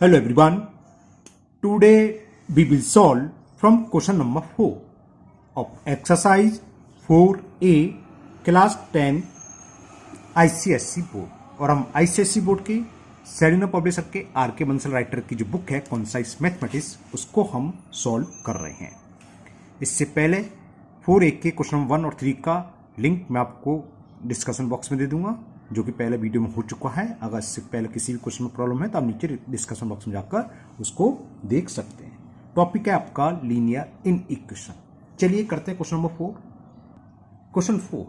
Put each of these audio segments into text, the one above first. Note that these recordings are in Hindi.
Hello everyone. Today we will solve from question number 4 of exercise 4A class 10 ICSE board. और हम ICSE बोर्ड के सेलिनो पब्लिशर के आर.के. बंसल राइटर की जो बुक है कॉन्साइज मैथमेटिक्स उसको हम सॉल्व कर रहे हैं। इससे पहले 4A के क्वेश्चन नंबर 1 और 3 का लिंक मैं आपको डिस्कशन बॉक्स में दे दूंगा, जो कि पहले वीडियो में हो चुका है। अगर इससे पहले किसी भी क्वेश्चन में प्रॉब्लम है तो आप नीचे डिस्कशन बॉक्स में जाकर उसको देख सकते हैं। टॉपिक है आपका लीनियर इन इक्वेशन। चलिए करते हैं question number 4। Question 4,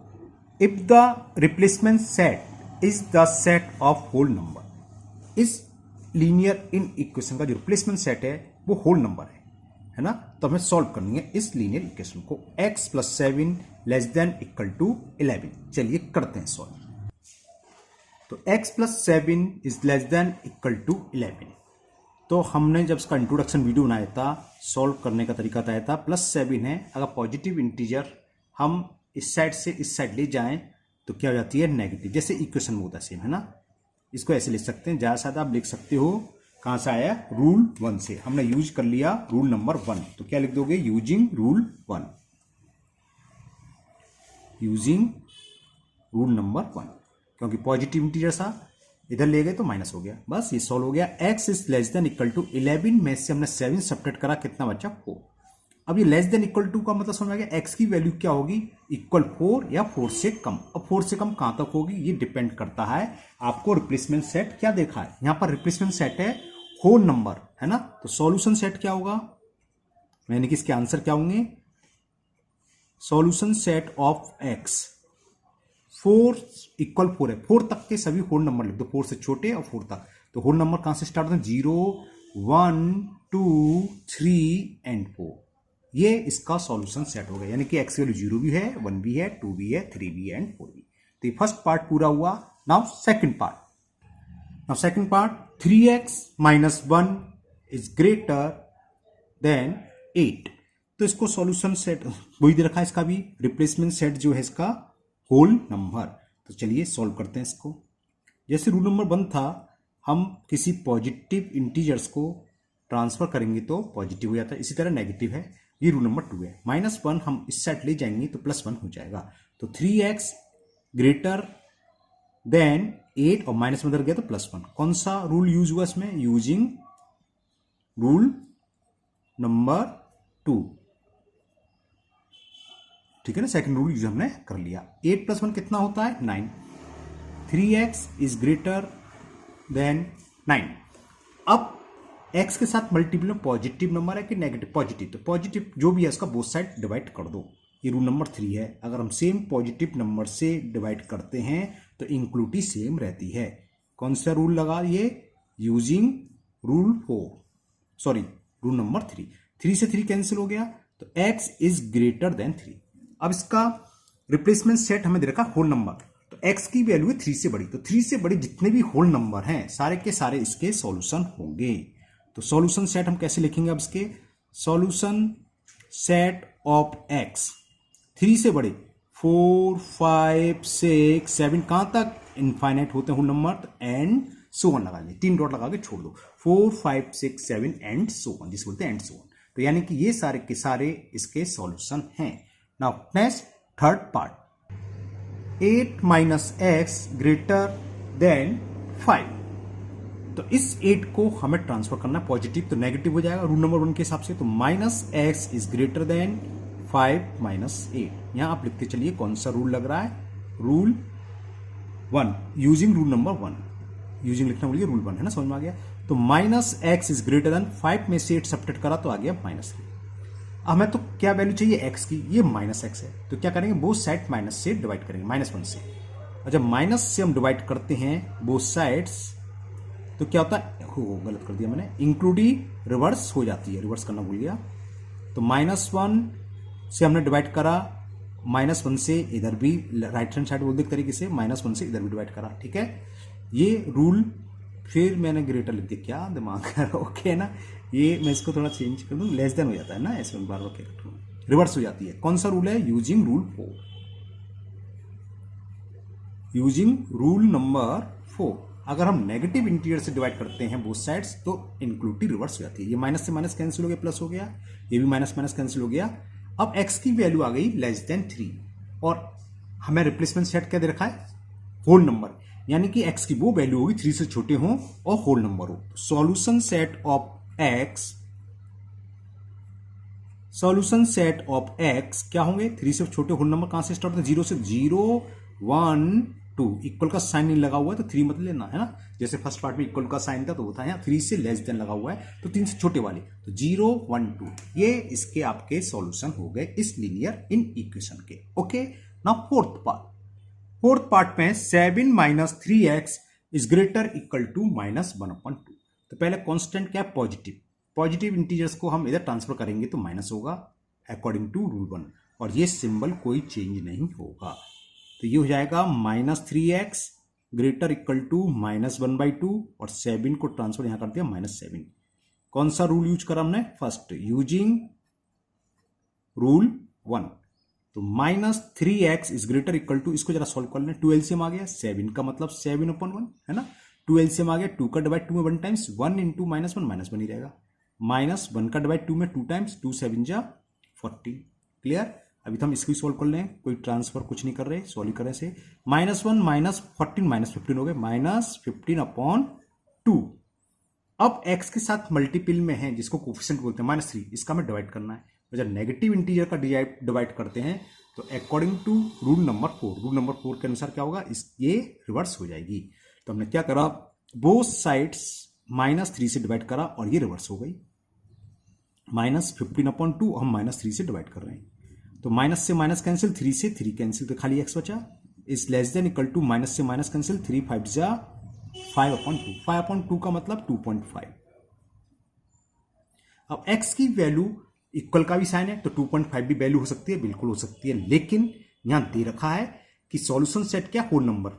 if the replacement set is the set of whole number. इस लीनियर इन इक्वेशन का जो रिप्लेसमेंट सेट है वो होल नंबर है ना। तो हमें सॉल्व करनी है इस लीनियर इक्वेशन को। x + 7 less than equal to 11। चलिए करते हैं सॉल्व। तो x + 7 is less than equal to 11। तो हमने जब इसका इंट्रोडक्शन वीडियो बनाया था, सॉल्व करने का तरीका बताया था। +7 है, अगर पॉजिटिव इंटीजर हम इस साइड से इस साइड ले जाएं तो क्या हो जाती है नेगेटिव, जैसे इक्वेशन में होता है सेम, है ना। इसको ऐसे लिख सकते हैं, ज्यादा सादा आप लिख सकते हो। कहां से आया? रूल 1 से। हमने यूज कर लिया रूल नंबर 1, तो क्या लिख दोगे? Using rule 1, using rule number 1। क्योंकि पॉजिटिव इंटीजर था, इधर ले गए तो माइनस हो गया, बस ये सॉल्व हो गया। x is less than equal to 11 में से हमने 7 सब्ट्रैक्ट करा, कितना बचा? 4। अब ये लेस देन इक्वल टू का मतलब समझ आ गया। x की वैल्यू क्या होगी? इक्वल 4 या 4 से कम। अब 4 से कम कहां तक होगी ये डिपेंड करता है आपको रिप्लेसमेंट सेट क्या देखा है। यहां पर रिप्लेसमेंट सेट है होल नंबर, है ना। तो सॉल्यूशन सेट क्या होगा, यानी कि इसके आंसर क्या होंगे? Solution set of x 4 equal 4 है। 4 तक के सभी होल नंबर लिख दो, 4 से छोटे और 4 तक। तो होल नंबर कहां से स्टार्ट होते हैं? 0, 1, 2, 3 एंड 4। ये इसका सॉल्यूशन सेट हो गया, यानी कि x की वैल्यू 0 भी है, 1 भी है, 2 भी है, 3 भी है एंड 4 भी। तो ये फर्स्ट पार्ट पूरा हुआ। Now second part 3x - 1 is greater than 8। तो इसको सॉल्यूशन सेट वही दे रखा है, इसका भी रिप्लेसमेंट सेट जो है इसका होल नंबर। तो चलिए सॉल्व करते हैं इसको। जैसे रूल नंबर 1 था, हम किसी पॉजिटिव इंटीजर्स को ट्रांसफर करेंगे तो पॉजिटिव हो जाता है, इसी तरह नेगेटिव है। ये रूल नंबर 2 है। -1 हम इस साइड ले जाएंगे तो +1 हो जाएगा। तो 3x ग्रेटर देन 8 और माइनस में उधर गया तो +1। कौन सा रूल यूज हुआ इसमें? यूजिंग रूल नंबर 2, ठीक है ना। सेकंड रूल यूज हमने कर लिया। 8 + 1 कितना होता है? 9। 3x is greater than 9। अब x के साथ मल्टीपल में पॉजिटिव नंबर है कि नेगेटिव? पॉजिटिव। तो पॉजिटिव जो भी है इसका बोथ साइड डिवाइड कर दो। ये रूल नंबर 3 है। अगर हम सेम पॉजिटिव नंबर से डिवाइड करते हैं तो इंक्लूटी सेम रहती है। कौन सा रूल लगा? ये using rule 4, sorry rule number 3। 3 से 3 कैंसिल हो गया, तो x इज ग्रेटर देन 3। अब इसका रिप्लेसमेंट सेट हमें दे रखा होल नंबर, तो x की वैल्यू है 3 से बड़ी। तो 3 से बड़ी जितने भी होल नंबर हैं सारे के सारे इसके सॉल्यूशन होंगे। तो सॉल्यूशन सेट हम कैसे लिखेंगे? अब इसके सॉल्यूशन सेट ऑफ x 3 से बड़े 4, 5, 6, 7 कहां तक इनफाइनाइट होते हैं होल नंबर, तो एंड सो ऑन लगा लिया, 3 डॉट लगा के छोड़ दो। 4, 5, 6, 7 एंड सो ऑन, जिसे बोलते हैं एंड सो ऑन। तो यानी कि ये सारे के सारे इसके सॉल्यूशन हैं। Now next third part, 8 - x greater than 5। तो इस 8 को हमें ट्रांसफर करना है, पॉजिटिव तो नेगेटिव हो जाएगा रूल नंबर 1 के हिसाब से। तो -x इज ग्रेटर देन 5 - 8। यहां आप लिखते चलिए कौन सा रूल लग रहा है? Rule 1, using rule number 1। Using लिखना बोलिए, रूल 1 है ना, समझ में आ गया। तो -x इज ग्रेटर देन 5 में से 8 सब्ट्रैक्ट करा तो आ गया -3। हमें तो क्या वैल्यू चाहिए x की? ये -x है। तो क्या करेंगे? बोथ साइड माइनस से डिवाइड करेंगे, -1 से। और जब माइनस से हम डिवाइड करते हैं बोथ साइड्स तो क्या होता है? गलत कर दिया मैंने, इंक्लूडिंग रिवर्स हो जाती है, रिवर्स करना भूल गया। तो -1 से हमने डिवाइड करा, -1 से इधर भी राइट हैंड साइड बोल दे एक तरीके से, -1 से इधर भी डिवाइड करा, ठीक है। ये रूल फिर मैंने ग्रेटर लिख दिया, क्या दिमाग है, ओके है ना। ये मैं इसको थोड़ा चेंज कर दूं, लेस देन हो जाता है ना, ऐसे बार बार रिवर्स हो जाती है। कौन सा रूल है? Using rule 4, using rule number 4। अगर हम नेगेटिव इंटीजर से डिवाइड करते हैं बोथ साइड्स तो इनक्लूटिव रिवर्स हो जाती है। ये माइनस से माइनस कैंसिल हो गया, प्लस हो गया, ये भी माइनस माइनस कैंसिल हो गया। अब x की वैल्यू आ गई लेस देन 3 और हमें रिप्लेसमेंट सेट क्या दे रखा है, होल नंबर, यानी कि x की वो वैल्यू होगी 3 से छोटे हो और होल नंबर हो। सॉल्यूशन सेट ऑफ x क्या होंगे, 3 से छोटे होल नंबर कहां से स्टार्ट होते हैं, 0 से, 0 1 2 इक्वल का साइन नहीं लगा हुआ है तो 3 मत लेना है ना, जैसे फर्स्ट पार्ट में इक्वल का साइन था तो वो था, यहाँ 3 से लेस देन लगा हुआ है तो 3 से छोटे वाले, तो 0 1 2 ये इसके आपके सॉल्यूशन हो गए इस लीनियर इन इक्वेशन के। ओके, नाउ फोर्थ पार्ट में 7 minus 3x is greater equal to -1/2। तो पहले कांस्टेंट क्या है, पॉजिटिव इंटीजर्स को हम इधर ट्रांसफर करेंगे तो माइनस होगा अकॉर्डिंग टू रूल 1 और ये सिंबल कोई चेंज नहीं होगा, तो ये हो जाएगा -3x ग्रेटर इक्वल टू -1/2 और 7 को ट्रांसफर यहां कर दिया -7। कौन सा रूल यूज करा हमने, फर्स्ट यूजिंग रूल 1, तो -3x is greater equal to, इसको जरा सॉल्व कर लें, 2 LCM आ गया, 7 का मतलब 7/1 है ना, 2 LCM आ गया, 2 का डिवाइड 2 में 1 टाइम्स, 1 इंटू -1 ही रहेगा, -1 का डिवाइड 2 में 2 टाइम्स, 2 7 जा 40। क्लियर, अभी तो हम इसको भी सोल्व कर लें, कोई ट्रांसफर कुछ नहीं कर रहे, सॉल्व कर रहे से, -1 -14 -15 हो गए, -15/2। अब x के साथ मल्टीपल में है जिसको कोफिशिएंट बोलते हैं -3, इसका हमें डिवाइड करना है, तो जब नेगेटिव इंटीजर का डिवाइड करते हैं तो अकॉर्डिंग टू रूल नंबर 4 के अनुसार क्या होगा, ये रिवर्स हो जाएगी। तो हमने क्या करा, बोथ साइड्स -3 से डिवाइड करा और ये रिवर्स हो गई, -15/2 हम -3 से डिवाइड कर रहे हैं, तो माइनस से माइनस कैंसिल, 3 से 3 कैंसिल, तो खाली x बचा, is less than equal to minus से माइनस कैंसिल, 3 5 जा 5/2, 5/2 का मतलब 2.5। अब x की वैल्यू इक्वल का भी साइन है तो 2.5 भी वैल्यू हो सकती है, बिल्कुल हो सकती है, लेकिन यहां दे रखा है कि सॉल्यूशन सेट क्या, होल नंबर,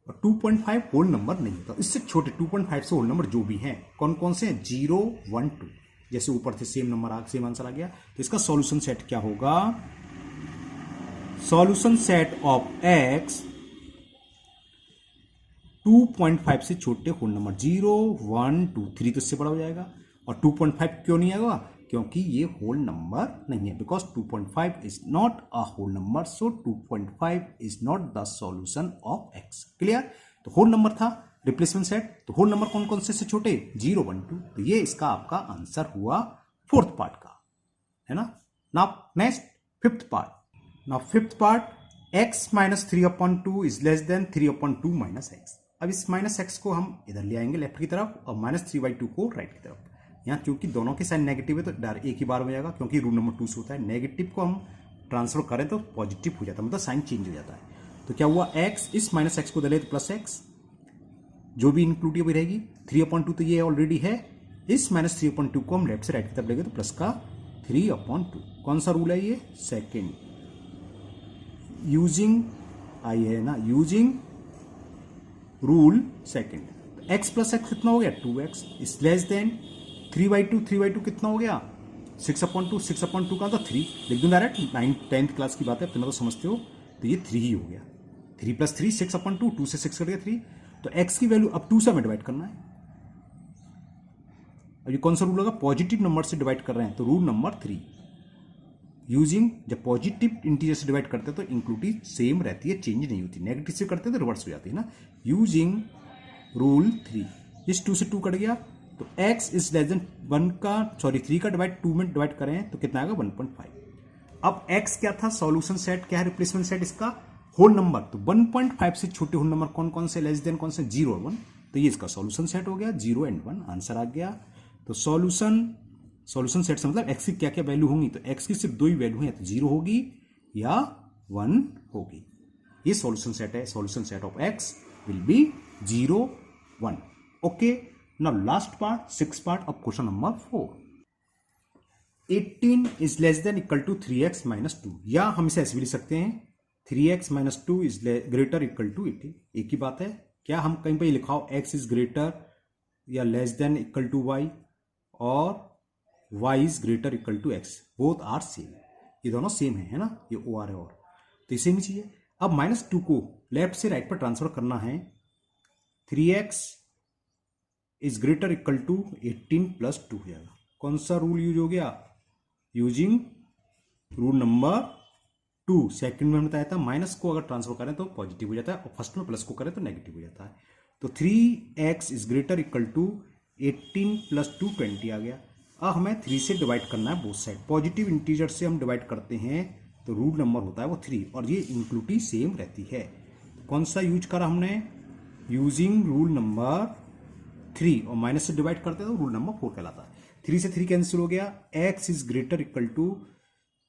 और 2.5 होल नंबर नहीं होता, इससे छोटे 2.5 से होल नंबर जो भी हैं कौन कौन से हैं, 0 1 2, जैसे ऊपर थे सेम आंसर आ गया, तो इसका सॉल्यूशन सेट क्या होगा, सॉल्यूशन सेट ऑफ x 2.5 से छोटे होल नंबर 0 1 2 3 तो इससे बड़ा हो जाएगा, और 2.5 क्यों नहीं आएगा, क्योंकि ये होल नंबर नहीं है, because 2.5 is not a whole number, so 2.5 is not the solution of x। Clear, तो होल नंबर था रिप्लेसमेंट सेट, तो होल नंबर कौन कौन से छोटे, 0 1 2, तो ये इसका आपका आंसर हुआ फोर्थ पार्ट का, है ना। Now next fifth part, x -3/2 is less then 3/2 -x। अब इस -x को हम इधर ले आएंगे लेफ्ट की तरफ और -3/2 को राइट की तरफ, यहाँ क्योंकि दोनों के साइन नेगेटिव है तो डायरेक्ट एक ही बार हो जाएगा, क्योंकि रूल नंबर 2 से होता है, नेगेटिव को हम ट्रांसफर करें तो पॉजिटिव हो जाता है, मतलब साइन चेंज हो जाता है। तो क्या हुआ, x इस -x को दले तो +x, जो भी इंक्लूडिव रहेगी, 3/2 तो ये ऑलरेडी है, इस -3/2 को हम लेफ्ट से राइट की तरफ लेंगे तो प्लस का 3/2। कौन सा रूल है ये, second, using rule second. x plus x कितना हो गया, 2x इज लेस देन 3/2 कितना हो गया, 6/2 का तो 3 लिख दूं डायरेक्ट, 9th क्लास की बात है, इतना तो समझते हो, तो ये 3 ही हो गया, 3 + 3 6/2, 2 से 6 कट गया 3, तो x की वैल्यू अब 2 से हमें डिवाइड करना है। अब ये कौन सा रूल होगा, पॉजिटिव नंबर से डिवाइड कर रहे हैं तो रूल नंबर 3, यूजिंग, जब पॉजिटिव इंटीजर से डिवाइड करते हैं तो इंक्लूडिव सेम रहती है, चेंज नहीं होती, नेगेटिव से करते हैं तो रिवर्स हो जाती है ना, यूजिंग रूल 3, इस 2 से 2 कट गया, तो x इज लेस देन 3 का डिवाइड 2 में डिवाइड करें तो कितना आएगा, 1.5। अब x क्या था, सॉल्यूशन सेट क्या है, रिप्लेसमेंट सेट इसका होल नंबर, तो 1.5 से छोटे होल नंबर कौन कौन से, लेस देन कौन से, 0 और 1, तो ये इसका सॉल्यूशन सेट हो गया, 0 और 1 आंसर आ गया। तो सॉल्यूशन सेट से मतलब x की क्या क्या वैल्यू होंगी, तो x की सिर्फ 2 ही वैल्यू है, तो 0 होगी या 1 होगी, ये सॉल्यूशन सेट है, solution set of x will be 0 1। Okay, now last part, 6th part of question number 4, 18 is less than equal to 3x -2, या हम इसे ऐसे भी लिख सकते हैं 3x -2 is greater equal to 18, एक ही बात है, क्या हम कहीं पर लिखा हो x इज ग्रेटर या less than equal to y और y is greater equal to x, both are same, ये दोनों सेम है ना, ये OR है, और तो सेम ही चाहिए। अब -2 को लेफ्ट से राइट पर ट्रांसफर करना है, 3x is greater equal to 18+2 हो जाएगा। कौन सा रूल यूज हो गया? Using rule number 2। सेकंड में हमने बताया था माइनस को अगर ट्रांसफर करें तो पॉजिटिव हो जाता है और फर्स्ट में प्लस को करें तो नेगेटिव हो जाता है। तो 3x is greater equal to 18+2 20 आ गया। अब हमें 3 से डिवाइड करना है बोथ साइड। पॉजिटिव इंटीजर से हम डिवाइड करते हैं तो रूल नंबर होता है वो 3 और ये इंक्लूडिव सेम रहती है। कौन सा यूज करा हमने? यूजिंग रूल नंबर 3 और माइनस से डिवाइड करते हैं तो रूल नंबर 4 कहलाता है। 3 से 3 कैंसिल हो गया। x is greater equal to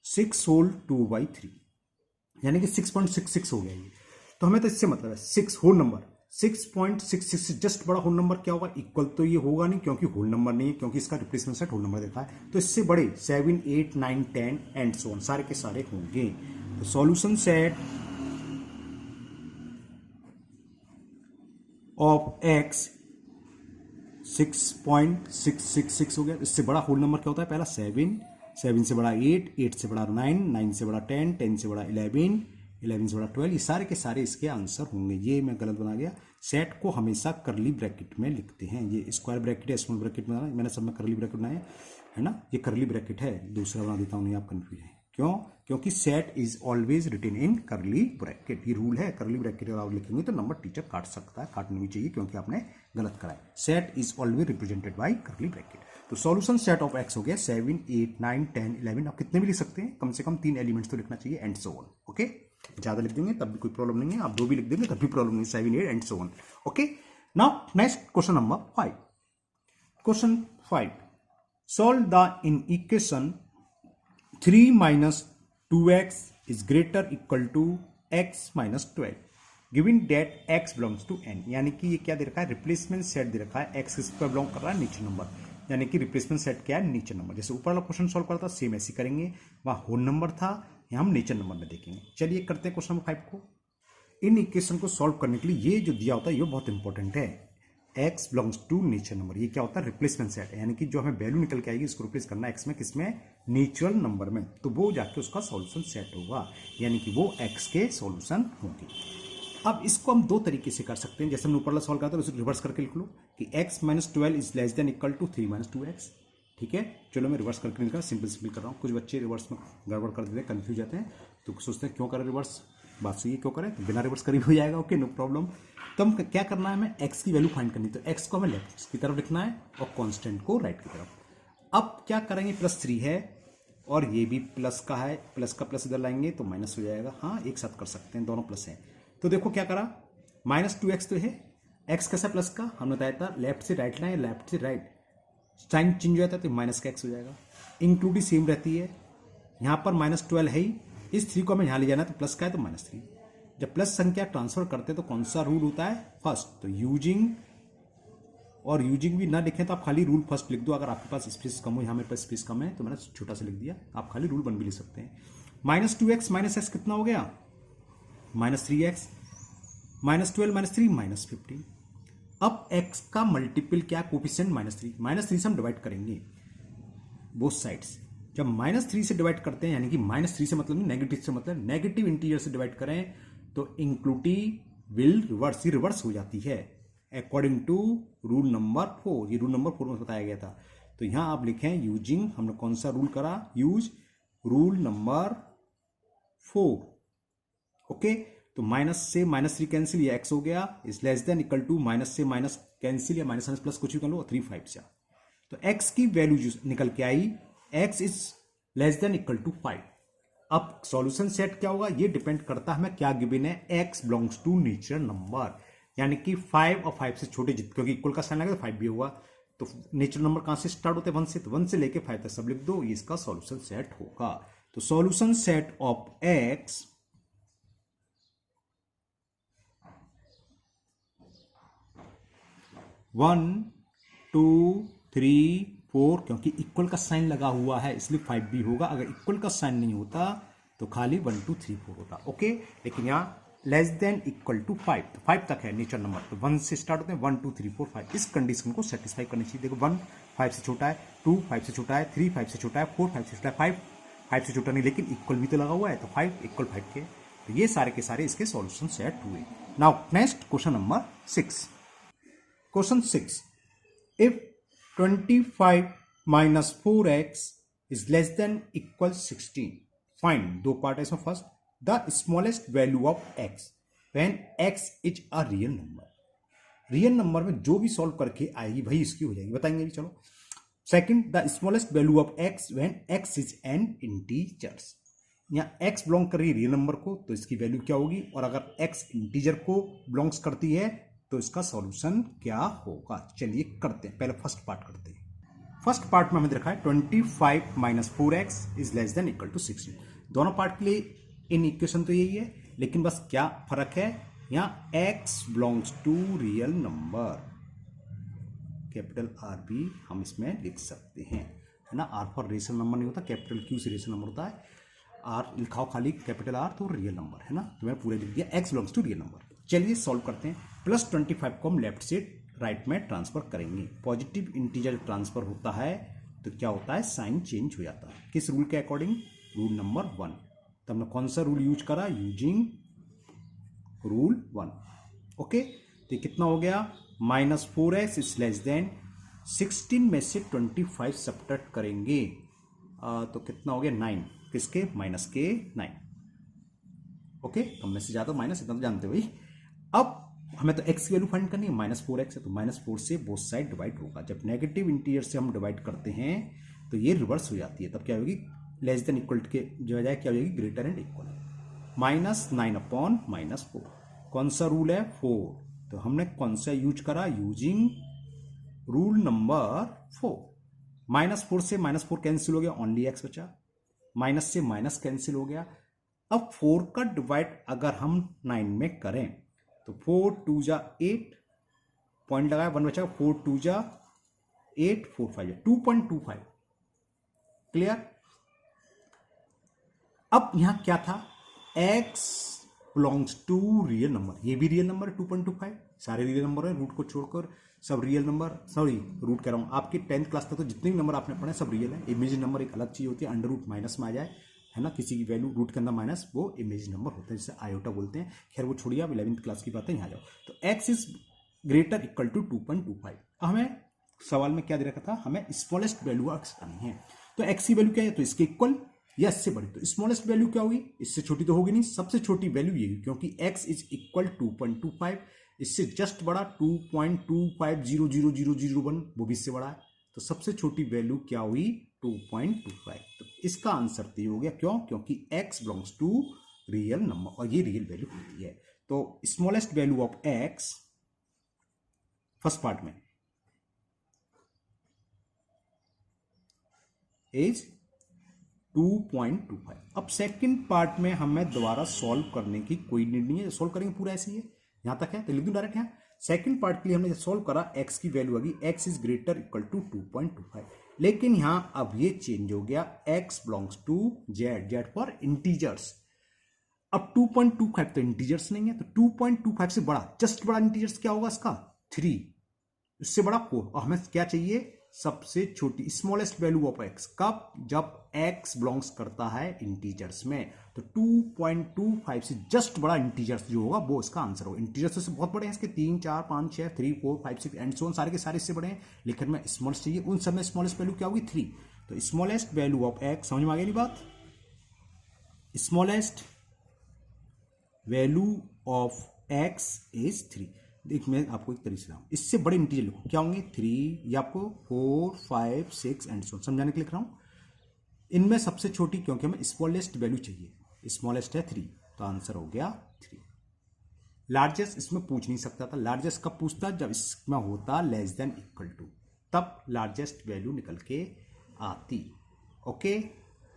6 whole 2/3 यानी कि 6.66 हो गया ये। तो हमें तो इससे मतलब है 6 होल नंबर 6.66 से जस्ट बड़ा होल नंबर क्या होगा? इक्वल तो ये होगा नहीं क्योंकि होल नंबर नहीं है, क्योंकि इसका रिप्लेसमेंट सेट होल नंबर देता है। तो इससे बड़े 7 8 9 10 एंड सो ऑन सारे के सारे होंगे। तो सॉल्यूशन सेट ऑफ x 6.666 हो गया। इससे बड़ा होल नंबर क्या होता है? पहला 7, 7 से बड़ा 8, 8 से बड़ा 9, 9 से बड़ा 10, 10 से बड़ा 11, 11 से बड़ा 12। ये सारे के सारे इसके आंसर होंगे। ये मैं गलत बना गया। सेट को हमेशा करली ब्रैकेट में लिखते हैं। ये स्क्वायर ब्रैकेट है, स्मॉल ब्रैकेट में मैंने सब में करली ब्रैकेट बनाया है ना। ये करली ब्रैकेट है, दूसरा बना देता हूँ, नहीं आप कंफ्यूज है। क्यों? क्योंकि set is always written in curly bracket. ये रूल है, करली ब्रैकेट अगर आप लिखेंगे तो नंबर टीचर काट सकता है, काटनी भी चाहिए क्योंकि आपने गलत करा है। Set is always represented by करली ब्रैकेट। तो सॉल्यूशन सेट ऑफ एक्स हो गया 7 8 9 10 11। आप कितने भी लिख सकते हैं, कम से कम 3 एलिमेंट्स तो लिखना चाहिए एंड सो ऑन। ओके, ज्यादा लिख देंगे तब भी कोई प्रॉब्लम नहीं है, आप 2 भी लिख देंगे तब भी प्रॉब्लम नहीं। 7 8 and so on. Okay, now next question number 5। Question 5, solve the in equation 3 - 2x is greater equal to x - 12 given that x belongs to n। यानी कि ये क्या दे रखा है? रिप्लेसमेंट सेट दे रखा है। x किस पर बिलोंग कर रहा है? नीचे नंबर। यानी कि रिप्लेसमेंट सेट क्या है? नीचे नंबर। जैसे ऊपर वाला क्वेश्चन सॉल्व करता सेम ऐसे करेंगे, वहां होल नंबर था, यहां हम नीचे नंबर में देखेंगे। चलिए करते हैं क्वेश्चन नंबर 5 को। इन इक्वेशन को सॉल्व करने के लिए ये जो दिया होता है ये बहुत इंपॉर्टेंट है। x belongs to natural number. ये क्या होता है? Replacement set. यानी कि जो हमें वैल्यू निकल के आएगी इसको रिप्लेस करना है x में, किसमें? नेचुरल नंबर में। तो वो जाके उसका सॉल्यूशन सेट होगा, यानी कि वो x के सॉल्यूशन होंगे। अब इसको हम 2 तरीके से कर सकते हैं। जैसे हमने ऊपर वाला सॉल्व करता है उसे रिवर्स करके लिख लो कि x - 12 is less than equal to 3 - 2x। ठीक है, चलो मैं रिवर्स करके निकल, सिंपल कर रहा हूँ। कुछ बच्चे रिवर्स में गड़बड़ कर देते हैं, कंफ्यूज जाते हैं, तो सोचते हैं क्यों करें रिवर्स। बात सही है, क्यों करें? बिना रिवर्स करीब हो जाएगा। Okay, no problem. तो हम क्या करना है, हमें x की वैल्यू फाइंड करनी। तो x को हमें लेफ्ट की तरफ लिखना है और कांस्टेंट को राइट की तरफ। अब क्या करेंगे? +3 है और ये भी प्लस का है, प्लस का प्लस इधर लाएंगे तो माइनस हो जाएगा। हाँ, एक साथ कर सकते हैं, दोनों प्लस है। तो देखो क्या करा, -2x तो है, x कैसा प्लस का? हमने बताया था लेफ्ट से राइट लाए, लेफ्ट से राइट साइन चेंज हो जाता है तो माइनस का x हो जाएगा। इंक्लूडिव सेम रहती है। यहाँ पर -12 है ही, इस 3 को हमें यहाँ ले जाना है तो प्लस का है तो -3। जब प्लस संख्या ट्रांसफर करते हैं तो कौन सा रूल होता है? फर्स्ट। तो यूजिंग, और यूजिंग भी ना लिखें तो आप खाली रूल फर्स्ट लिख दो। अगर आपके पास स्पेस कम हो, यहाँ मेरे पास स्पेस कम है तो मैंने छोटा सा लिख दिया, आप खाली रूल 1 भी लिख सकते हैं। -2x - x कितना हो गया? -3x, -12 - 3 -15। अब x का मल्टीपल क्या? कोफिशिएंट -3। -3 से हम डिवाइड करेंगे बोथ साइड्स। जब -3 से डिवाइड करते हैं, यानी कि -3 से मतलब नहीं, नेगेटिव से मतलब, नेगेटिव इंटीजर से डिवाइड करें तो इंक्लूटिव विल रिवर्स, ये रिवर्स हो जाती है अकॉर्डिंग टू रूल नंबर 4। ये रूल नंबर 4 में बताया गया था। तो यहां आप लिखें यूजिंग, हमने कौन सा रूल करा? Use rule number 4। ओके, तो माइनस से -3 कैंसिल, ये x हो गया, is less than equal to minus से माइनस कैंसिल या माइनस प्लस कुछ भी कर लो, 3 5 से। तो x की वैल्यू जो निकल के आई, x is less than equal to 5। अब सॉल्यूशन सेट क्या होगा? ये डिपेंड करता है हमें क्या गिवन है, x belongs to natural number. यानी कि 5 और 5 से छोटे, क्योंकि इक्वल का साइन लगा तो 5 भी होगा। तो नेचुरल नंबर कहां से स्टार्ट होते हैं? 1 से। तो 1 से लेके 5 तक सब लिख दो, ये इसका सॉल्यूशन सेट होगा। तो सॉल्यूशन सेट ऑफ x 1 2 3 4, क्योंकि इक्वल का साइन लगा हुआ है इसलिए 5 भी होगा। अगर इक्वल का साइन नहीं होता तो खाली 1 2 3 4 होता। ओके, लेकिन यहाँ लेस देन इक्वल टू 5, तो 5 तक है नेचुरल नंबर। तो 1 से स्टार्ट होते हैं, 1 2 3 4 5। इस कंडीशन को सेटिस्फाई करनी चाहिए। देखो 1 5 से छोटा है, 2 5 से छोटा है, 3 5 से छोटा है, 4 5 से छोटा है, 5 5 से छोटा नहीं, लेकिन इक्वल भी तो लगा हुआ है तो 5 इक्वल 5 के। तो ये सारे के सारे इसके सॉल्यूशन सेट हुए। Now next question number 6। Question 6, if 25 minus 4x is less than equal 16, find, दो पार्ट है इसमें। First, the smallest value of x when x is a real number. Real number में जो भी सॉल्व करके आएगी वही इसकी हो जाएगी, बताएंगे भी, चलो। Second, the smallest value of x when x is an integers. यहाँ x बिलोंग कर रही है रियल नंबर को, तो इसकी वैल्यू क्या होगी, और अगर x इंटीजर को बिलोंग्स करती है तो इसका सॉल्यूशन क्या होगा। चलिए करते हैं, पहले फर्स्ट पार्ट करते हैं। फर्स्ट पार्ट में हमें देखा है 25 minus 4x is less than equal to 16। दोनों पार्ट के लिए इन इक्वेशन तो यही है, लेकिन बस क्या फर्क है, यहाँ x belongs to real number, capital R भी हम इसमें लिख सकते हैं, है ना। R फॉर रेशनल नंबर नहीं होता, कैपिटल Q से रेशनल नंबर होता है। R लिखाओ खाली कैपिटल R तो रियल नंबर, है ना, तो मैंने पूरा लिख दिया, x belongs to real number. चलिए सॉल्व करते हैं। प्लस 25 को हम लेफ्ट से राइट में ट्रांसफर करेंगे। पॉजिटिव इंटीजर ट्रांसफर होता है तो क्या होता है, साइन चेंज हो जाता है। किस रूल के अकॉर्डिंग, रूल नंबर 1। तो हमने कौन सा रूल यूज करा, यूजिंग रूल 1। ओके, तो कितना हो गया, minus 4x is less then 16 में से 25 सब्ट्रैक्ट करेंगे तो कितना हो गया 9, किसके, माइनस के 9। ओके, कम में से ज्यादा माइनस, इतना तो जानते हो भाई। अब हमें तो x की वैल्यू फाइंड करनी है, माइनस 4x है तो माइनस 4 से बोथ साइड डिवाइड होगा। जब नेगेटिव इंटीजर से हम डिवाइड करते हैं तो ये रिवर्स हो जाती है, तब क्या होगी, लेस देन इक्वल के जो बजाय क्या हो जाएगी, greater and equal. Minus 9 upon minus 4, कौन सा रूल है, 4, तो हमने कौन सा यूज करा, यूजिंग रूल नंबर 4। माइनस 4 से माइनस 4 कैंसिल हो गया, ओनली x बचा, माइनस से माइनस कैंसिल हो गया। अब 4 का डिवाइड अगर हम 9 में करें तो 4 2 जा 8, पॉइंट लगाया 1 बचा, 4 2 जा 8, 4 5 जा 2.25। क्लियर। अब यहां क्या था, x belongs to real number, ये भी रियल नंबर है 2.25, सारे रियल नंबर है, रूट को छोड़कर सब रियल नंबर, सॉरी रूट कह रहा हूं, आपके 10th क्लास तक तो जितने भी नंबर आपने पढ़े सब रियल है। इमेज नंबर एक अलग चीज होती है, अंडर रूट माइनस में आ जाए, है ना, किसी की वैल्यू रूट के अंदर माइनस, वो इमेज नंबर होता है, जिसे आयोटा बोलते हैं। खैर वो छोड़िए, आप 11th क्लास की बात है, यहाँ जाओ। तो x is greater equal to 2.25। हमें सवाल में क्या दे रखा था, हमें स्मॉलेस्ट वैल्यू x करनी है, तो x की वैल्यू क्या है, तो इसके इक्वल या इससे बड़ी। तो स्मॉलेस्ट वैल्यू क्या होगी, इससे छोटी तो होगी नहीं, सबसे छोटी वैल्यू ये, क्योंकि x इज इक्वल 2.25, इससे जस्ट बड़ा 2.25000001, वो भी इससे बड़ा है, तो सबसे छोटी वैल्यू क्या हुई, 2.25। तो इसका आंसर तो हो गया, क्यों, क्योंकि x belongs to real number और ये रियल वैल्यू होती है। तो smallest value of x first part में इज 2.25। अब सेकंड पार्ट में हमें दोबारा सॉल्व करने की कोई नीड नहीं है, सॉल्व करेंगे पूरा ऐसे ही है, यहां तक है तो लिख दूं डायरेक्ट। यहां सेकंड पार्ट के लिए हमने सॉल्व करा, x की वैल्यू आ गई, x is greater equal to 2.25, लेकिन यहां अब ये चेंज हो गया, x belongs to z, z for integers. अब 2.25 तो इंटीजर्स नहीं है, तो 2.25 से बड़ा, जस्ट बड़ा इंटीजर्स क्या होगा इसका, 3, इससे बड़ा 4, और हमें क्या चाहिए, सबसे छोटी स्मॉलेस्ट वैल्यू ऑफ x, कब, जब x बिलोंग्स करता है इंटीजर्स में। तो 2.25 से जस्ट बड़ा इंटीजर्स जो होगा वो इसका आंसर होगा। इंटीजर्स से बहुत बड़े हैं इसके, 3 4 5 6 3 4 5 6 एंड सो ऑन, सारे के सारे इससे बड़े हैं, लेकिन में स्मॉलेस्ट चाहिए, उन सब में स्मॉलेस्ट वैल्यू क्या होगी, 3। तो स्मॉलेस्ट वैल्यू ऑफ x, समझ में आ गई नहीं बात, smallest value of x is 3। देख मैं आपको एक तरीके से, इससे बड़े इंटीजर लिखो, क्या होंगे, 3, या आपको 4 5 6 एंड सो समझाने के लिए लिख रहा हूं। इनमें सबसे छोटी, क्योंकि हमें स्मॉलेस्ट वैल्यू चाहिए, स्मॉलेस्ट है 3, तो आंसर हो गया 3। लार्जेस्ट इसमें पूछ नहीं सकता था, लार्जेस्ट कब पूछता, जब इसमें होता लेस देन इक्वल टू, तब लार्जेस्ट वैल्यू निकल के आती। ओके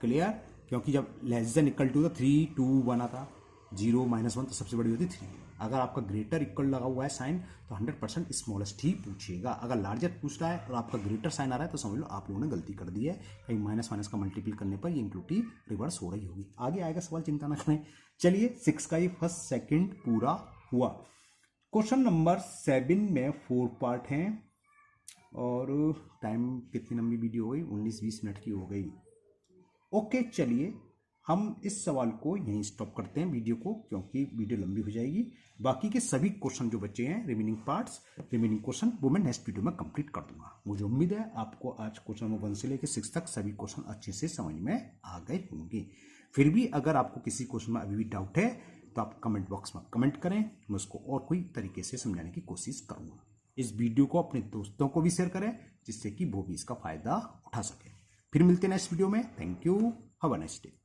क्लियर, क्योंकि जब लेस देन इक्वल टू था 3 2 1 आता, 0 -1 तो सबसे बड़ी होती 3। अगर आपका ग्रेटर इक्वल लगा हुआ है साइन तो 100% स्मॉलेस्ट ही पूछिएगा। अगर लार्जर पूछ रहा है और आपका ग्रेटर साइन आ रहा है तो समझ लो आप लोगों ने गलती कर दी है, कहीं माइनस माइनस का मल्टीपल करने पर ये इंक्लूटी रिवर्स हो रही होगी। आगे आएगा सवाल, चिंता ना करें। चलिए 6 का ये फर्स्ट सेकंड पूरा हुआ। क्वेश्चन नंबर 7 में 4 पार्ट हैं और टाइम कितनी लंबी वीडियो हो गई, 19-20 मिनट की हो गई। ओके चलिए हम इस सवाल को यहीं स्टॉप करते हैं वीडियो को, क्योंकि वीडियो लंबी हो जाएगी। बाकी के सभी क्वेश्चन जो बचे हैं, रिमेनिंग पार्ट्स, रिमेनिंग क्वेश्चन, वो मैं नेक्स्ट वीडियो में कंप्लीट कर दूंगा। मुझे उम्मीद है आपको आज क्वेश्चन नंबर 1 से लेकर 6 तक सभी क्वेश्चन अच्छे से समझ में आ गए होंगे। फिर भी अगर आपको किसी क्वेश्चन में अभी भी डाउट है तो आप कमेंट बॉक्स में कमेंट करें, मैं उसको और कोई तरीके से समझाने की कोशिश करूंगा। इस वीडियो को अपने दोस्तों को भी शेयर करें, जिससे कि वो भी इसका फायदा उठा सके। फिर मिलते हैं नेक्स्ट वीडियो में। Thank you, have a nice day.